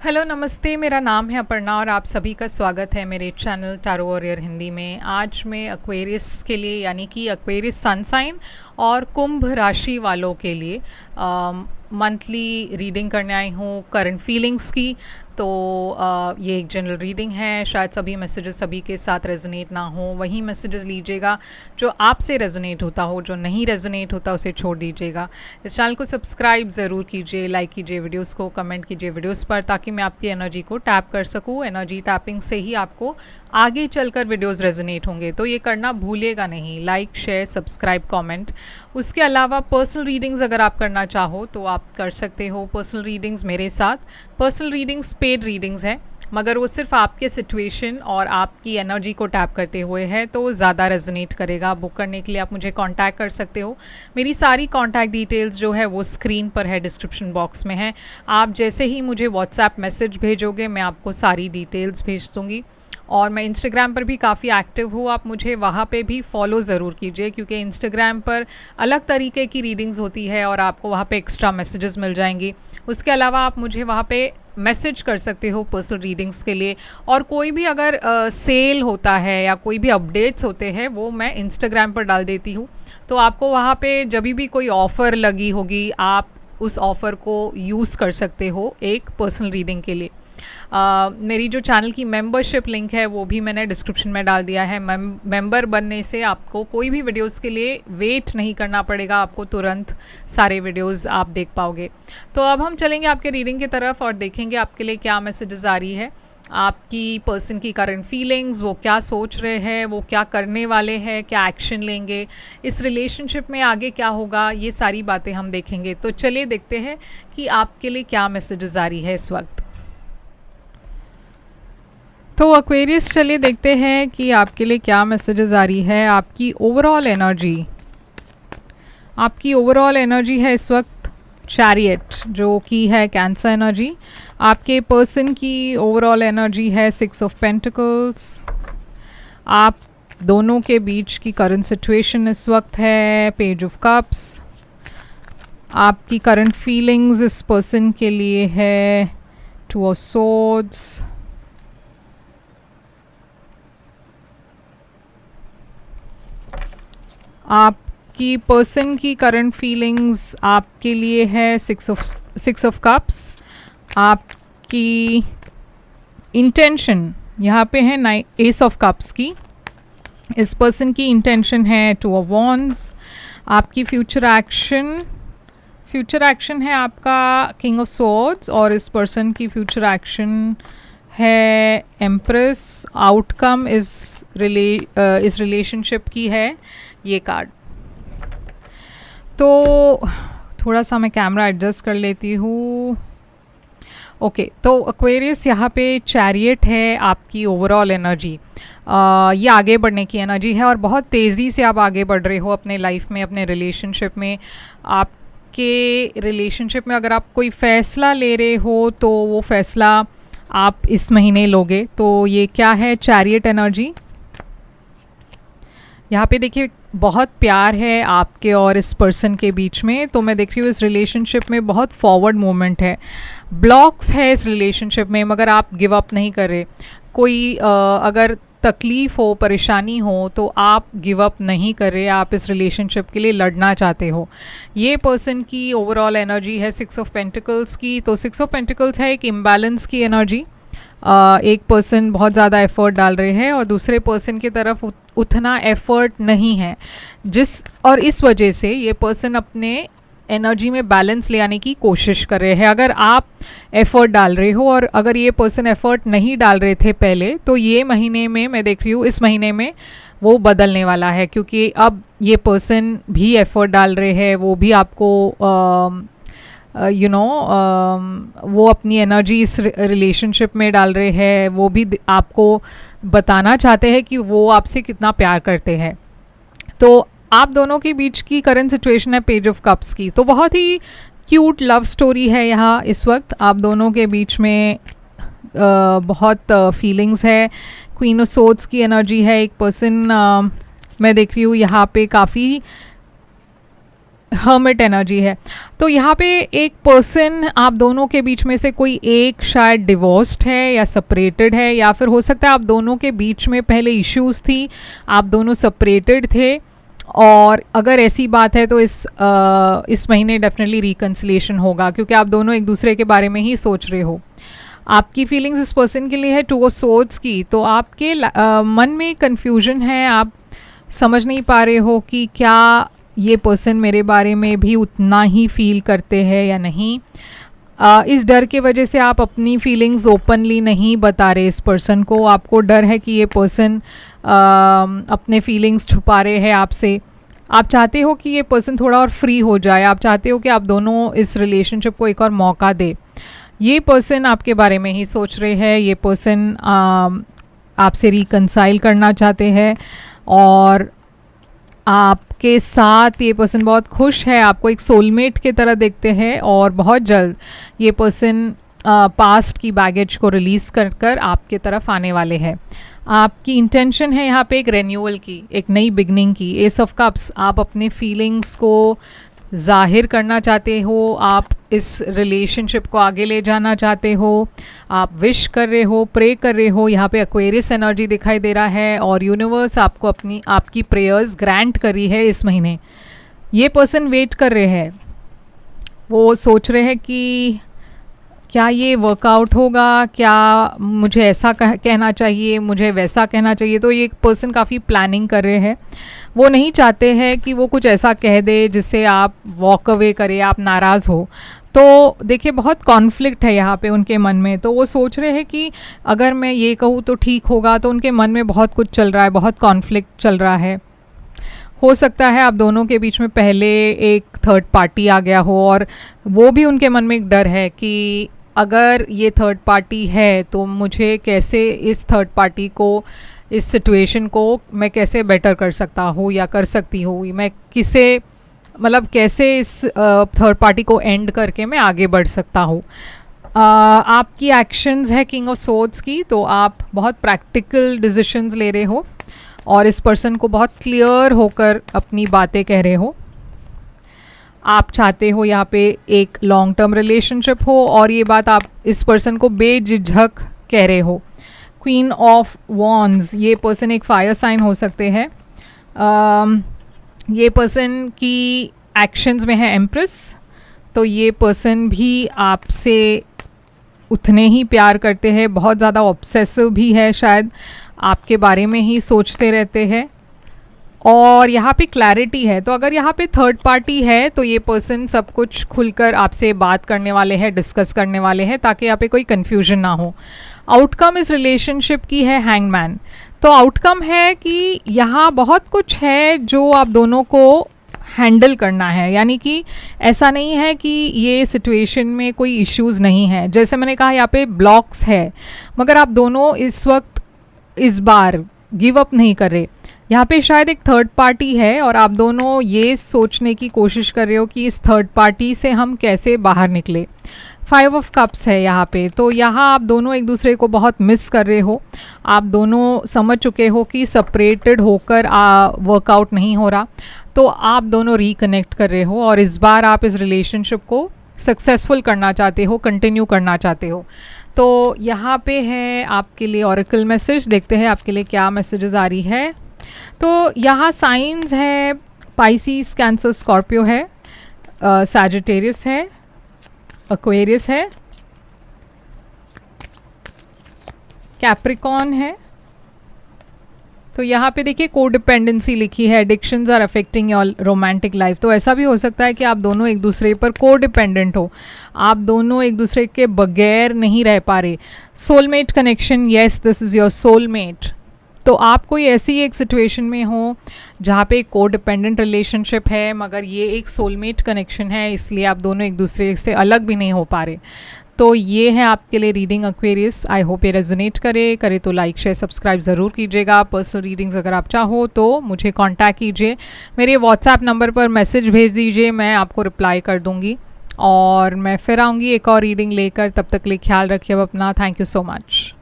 Hello नमस्ते, मेरा नाम है अपर्णा और आप सभी का स्वागत है मेरे चैनल टैरो वॉरियर हिंदी में। आज मैं एक्वेरियस के लिए यानी कि एक्वेरियस सन साइन और कुंभ राशि वालों के लिए मंथली रीडिंग करने आई हूँ करंट फीलिंग्स की। तो ये एक जनरल रीडिंग है, शायद सभी मैसेजेस सभी के साथ रेजोनेट ना हो, वही मैसेजेस लीजिएगा जो आपसे रेजोनेट होता हो, जो नहीं रेजोनेट होता उसे छोड़ दीजिएगा। इस चैनल को सब्सक्राइब ज़रूर कीजिए, लाइक कीजिए वीडियोस को, कमेंट कीजिए वीडियोस पर, ताकि मैं आपकी एनर्जी को टैप कर सकूँ। एनर्जी टैपिंग से ही आपको आगे चलकर वीडियोस रेजोनेट होंगे, तो ये करना भूलिएगा नहीं, लाइक शेयर सब्सक्राइब कमेंट। उसके अलावा पर्सनल रीडिंग्स अगर आप करना चाहो तो आप कर सकते हो पर्सनल रीडिंग्स मेरे साथ। पर्सनल रीडिंग्स पेड रीडिंग्स हैं, मगर वो सिर्फ आपके सिचुएशन और आपकी एनर्जी को टैप करते हुए है, तो वो ज़्यादा रेजोनेट करेगा। बुक करने के लिए आप मुझे कांटेक्ट कर सकते हो। मेरी सारी कांटेक्ट डिटेल्स जो है वो स्क्रीन पर है, डिस्क्रिप्शन बॉक्स में है। आप जैसे ही मुझे व्हाट्सएप मैसेज भेजोगे मैं आपको सारी डिटेल्स भेज दूँगी। और मैं इंस्टाग्राम पर भी काफ़ी एक्टिव हूँ, आप मुझे वहाँ पे भी फॉलो ज़रूर कीजिए, क्योंकि इंस्टाग्राम पर अलग तरीके की रीडिंग्स होती है और आपको वहाँ पे एक्स्ट्रा मैसेजेस मिल जाएंगी। उसके अलावा आप मुझे वहाँ पे मैसेज कर सकते हो पर्सनल रीडिंग्स के लिए। और कोई भी अगर सेल होता है या कोई भी अपडेट्स होते हैं वो मैं इंस्टाग्राम पर डाल देती हूँ, तो आपको वहाँ पे जब भी कोई ऑफ़र लगी होगी आप उस ऑफ़र को यूज़ कर सकते हो एक पर्सनल रीडिंग के लिए। मेरी जो चैनल की मेंबरशिप लिंक है वो भी मैंने डिस्क्रिप्शन में डाल दिया है। मेंबर बनने से आपको कोई भी वीडियोस के लिए वेट नहीं करना पड़ेगा, आपको तुरंत सारे वीडियोस आप देख पाओगे। तो अब हम चलेंगे आपके रीडिंग की तरफ और देखेंगे आपके लिए क्या मैसेजेस आ रही है, आपकी पर्सन की करंट फीलिंग्स, वो क्या सोच रहे हैं, वो क्या करने वाले हैं, क्या एक्शन लेंगे, इस रिलेशनशिप में आगे क्या होगा, ये सारी बातें हम देखेंगे। तो चलिए देखते हैं कि आपके लिए क्या मैसेजेस आ रही है इस वक्त। तो एक्वेरियस चलिए देखते हैं कि आपके लिए क्या मैसेजेस आ रही है। आपकी ओवरऑल एनर्जी, आपकी ओवरऑल एनर्जी है इस वक्त चैरियट, जो कि है कैंसर एनर्जी। आपके पर्सन की ओवरऑल एनर्जी है 6 ऑफ पेंटिकल्स। आप दोनों के बीच की करंट सिचुएशन इस वक्त है पेज ऑफ कप्स। आपकी करंट फीलिंग्स इस पर्सन के लिए है 2 ऑफ सोर्ड्स। आपकी पर्सन की करंट फीलिंग्स आपके लिए है 6 ऑफ कप्स। आपकी इंटेंशन यहाँ पे है एस ऑफ कप्स की। इस पर्सन की इंटेंशन है 2 ऑफ वॉन्ड्स। आपकी फ्यूचर एक्शन है आपका किंग ऑफ स्वॉर्ड्स, और इस पर्सन की फ्यूचर एक्शन है एम्प्रेस। आउटकम इस रिलेशनशिप की है ये कार्ड। तो थोड़ा सा मैं कैमरा एडजस्ट कर लेती हूँ। ओके, तो एक्वेरियस यहाँ पे चैरियट है आपकी ओवरऑल एनर्जी। ये आगे बढ़ने की एनर्जी है और बहुत तेज़ी से आप आगे बढ़ रहे हो अपने लाइफ में, अपने रिलेशनशिप में। आपके रिलेशनशिप में अगर आप कोई फ़ैसला ले रहे हो तो वो फ़ैसला आप इस महीने लोगे। तो ये क्या है, चैरियट एनर्जी। यहाँ पे देखिए बहुत प्यार है आपके और इस पर्सन के बीच में, तो मैं देख रही हूँ इस रिलेशनशिप में बहुत फॉरवर्ड मूवमेंट है। ब्लॉक्स है इस रिलेशनशिप में, मगर आप गिव अप नहीं कर रहे। कोई अगर तकलीफ़ हो, परेशानी हो, तो आप गिव अप नहीं कर रहे, आप इस रिलेशनशिप के लिए लड़ना चाहते हो। ये पर्सन की ओवरऑल एनर्जी है 6 ऑफ पेंटिकल्स की। तो 6 ऑफ पेंटिकल्स है एक इम्बैलेंस की एनर्जी। एक पर्सन बहुत ज़्यादा एफ़र्ट डाल रहे हैं और दूसरे पर्सन की तरफ उतना एफ़र्ट नहीं है, और इस वजह से ये पर्सन अपने एनर्जी में बैलेंस ले आने की कोशिश कर रहे हैं। अगर आप एफ़र्ट डाल रहे हो और अगर ये पर्सन एफ़र्ट नहीं डाल रहे थे पहले, तो ये महीने में मैं देख रही हूँ इस महीने में वो बदलने वाला है, क्योंकि अब ये पर्सन भी एफ़र्ट डाल रहे हैं, वो भी आपको वो अपनी एनर्जी इस रिलेशनशिप में डाल रहे हैं, वो भी आपको बताना चाहते हैं कि वो आपसे कितना प्यार करते हैं। तो आप दोनों के बीच की करंट सिचुएशन है पेज ऑफ कप्स की। तो बहुत ही क्यूट लव स्टोरी है यहाँ इस वक्त आप दोनों के बीच में। बहुत फीलिंग्स है। क्वीन ऑफ सोर्ड्स की एनर्जी है। एक पर्सन मैं देख रही हूँ यहाँ पे काफ़ी हर्मिट एनर्जी है। तो यहाँ पे एक पर्सन आप दोनों के बीच में से कोई एक शायद डिवोर्स्ड है या सेपरेटेड है, या फिर हो सकता है आप दोनों के बीच में पहले इश्यूज थी, आप दोनों सेपरेटेड थे, और अगर ऐसी बात है तो इस महीने डेफिनेटली रिकन्सिलिएशन होगा, क्योंकि आप दोनों एक दूसरे के बारे में ही सोच रहे हो। आपकी फीलिंग्स इस पर्सन के लिए है 2 ऑफ सोर्ड्स की। तो आपके मन में कन्फ्यूजन है, आप समझ नहीं पा रहे हो कि क्या ये पर्सन मेरे बारे में भी उतना ही फील करते हैं या नहीं। इस डर के वजह से आप अपनी फीलिंग्स ओपनली नहीं बता रहे इस पर्सन को। आपको डर है कि ये पर्सन अपने फीलिंग्स छुपा रहे हैं आपसे। आप चाहते हो कि ये पर्सन थोड़ा और फ्री हो जाए, आप चाहते हो कि आप दोनों इस रिलेशनशिप को एक और मौका दे। ये पर्सन आपके बारे में ही सोच रहे हैं, ये पर्सन आपसे रिकंसाइल करना चाहते हैं, और आपके साथ ये पर्सन बहुत खुश है, आपको एक सोलमेट की तरह देखते हैं, और बहुत जल्द ये पर्सन पास्ट की बैगेज को रिलीज़ कर कर आपके तरफ आने वाले हैं। आपकी इंटेंशन है यहाँ पे एक रेन्यूअल की, एक नई बिगनिंग की। एस ऑफ कप्स, आप अपने फीलिंग्स को ज़ाहिर करना चाहते हो, आप इस रिलेशनशिप को आगे ले जाना चाहते हो, आप विश कर रहे हो, प्रे कर रहे हो। यहाँ पे एक्वेरियस एनर्जी दिखाई दे रहा है, और यूनिवर्स आपको आपकी प्रेयर्स ग्रांट करी है इस महीने। ये पर्सन वेट कर रहे हैं, वो सोच रहे हैं कि क्या ये वर्कआउट होगा, क्या मुझे ऐसा कहना चाहिए, मुझे वैसा कहना चाहिए। तो ये पर्सन काफ़ी प्लानिंग कर रहे हैं। वो नहीं चाहते हैं कि वो कुछ ऐसा कह दे जिससे आप वॉक अवे करें, आप नाराज़ हो। तो देखिए, बहुत कॉन्फ्लिक्ट है यहाँ पे उनके मन में। तो वो सोच रहे हैं कि अगर मैं ये कहूँ तो ठीक होगा। तो उनके मन में बहुत कुछ चल रहा है, बहुत कॉन्फ्लिक्ट चल रहा है। हो सकता है आप दोनों के बीच में पहले एक थर्ड पार्टी आ गया हो, और वो भी उनके मन में एक डर है कि अगर ये थर्ड पार्टी है तो मुझे कैसे इस थर्ड पार्टी को, इस सिचुएशन को मैं कैसे बेटर कर सकता हूँ या कर सकती हूँ, मैं किसे, मतलब कैसे इस थर्ड पार्टी को एंड करके मैं आगे बढ़ सकता हूँ। आपकी एक्शंस है किंग ऑफ सोर्ड्स की। तो आप बहुत प्रैक्टिकल डिसीजंस ले रहे हो, और इस पर्सन को बहुत क्लियर होकर अपनी बातें कह रहे हो। आप चाहते हो यहाँ पे एक लॉन्ग टर्म रिलेशनशिप हो, और ये बात आप इस पर्सन को बेझिझक कह रहे हो। क्वीन ऑफ वॉन्ड्स, ये पर्सन एक फायर साइन हो सकते हैं। ये पर्सन की एक्शंस में है एम्प्रेस। तो ये पर्सन भी आपसे उतने ही प्यार करते हैं, बहुत ज़्यादा ऑब्सेसिव भी है, शायद आपके बारे में ही सोचते रहते हैं। और यहाँ पे क्लैरिटी है। तो अगर यहाँ पे थर्ड पार्टी है तो ये पर्सन सब कुछ खुलकर आपसे बात करने वाले हैं, डिस्कस करने वाले हैं, ताकि यहाँ पे कोई कन्फ्यूजन ना हो। आउटकम इस रिलेशनशिप की है हैंगमैन। तो आउटकम है कि यहाँ बहुत कुछ है जो आप दोनों को हैंडल करना है, यानी कि ऐसा नहीं है कि ये सिचुएशन में कोई इश्यूज़ नहीं है। जैसे मैंने कहा, यहाँ पे ब्लॉक्स है, मगर आप दोनों इस वक्त इस बार गिव अप नहीं कर रहे। यहाँ पे शायद एक थर्ड पार्टी है, और आप दोनों ये सोचने की कोशिश कर रहे हो कि इस थर्ड पार्टी से हम कैसे बाहर निकले। 5 ऑफ कप्स है यहाँ पे। तो यहाँ आप दोनों एक दूसरे को बहुत मिस कर रहे हो। आप दोनों समझ चुके हो कि सेपरेटेड होकर वर्कआउट नहीं हो रहा, तो आप दोनों रिकनेक्ट कर रहे हो, और इस बार आप इस रिलेशनशिप को सक्सेसफुल करना चाहते हो, कंटिन्यू करना चाहते हो। तो यहाँ पे है आपके लिए ऑरेकल मैसेज। देखते हैं आपके लिए क्या मैसेजेस आ रही है। तो यहाँ साइंस है, पाइसिस, कैंसर, स्कॉर्पियो है, सैजिटेरियस है, एक्वेरियस है, कैप्रिकॉर्न है। तो यहाँ पे देखिए कोडिपेंडेंसी लिखी है, addictions are affecting your romantic life. तो ऐसा भी हो सकता है कि आप दोनों एक दूसरे पर कोडिपेंडेंट हो, आप दोनों एक दूसरे के बगैर नहीं रह पा रहे। Soulmate connection, yes this is your soulmate. तो आप कोई ऐसी एक सिचुएशन में हो जहाँ पे कोडिपेंडेंट रिलेशनशिप है, मगर ये एक सोलमेट कनेक्शन है, इसलिए आप दोनों एक दूसरे से अलग भी नहीं हो पा रहे। तो ये है आपके लिए रीडिंग एक्वेरियस। आई होप ये रेजोनेट करे तो लाइक शेयर सब्सक्राइब ज़रूर कीजिएगा। पर्सनल रीडिंग्स अगर आप चाहो तो मुझे कांटेक्ट कीजिए, मेरे व्हाट्सएप नंबर पर मैसेज भेज दीजिए, मैं आपको रिप्लाई कर दूँगी, और मैं फिर आऊँगी एक और रीडिंग लेकर। तब तक के लिए ख्याल रखिए अपना। Thank you so much.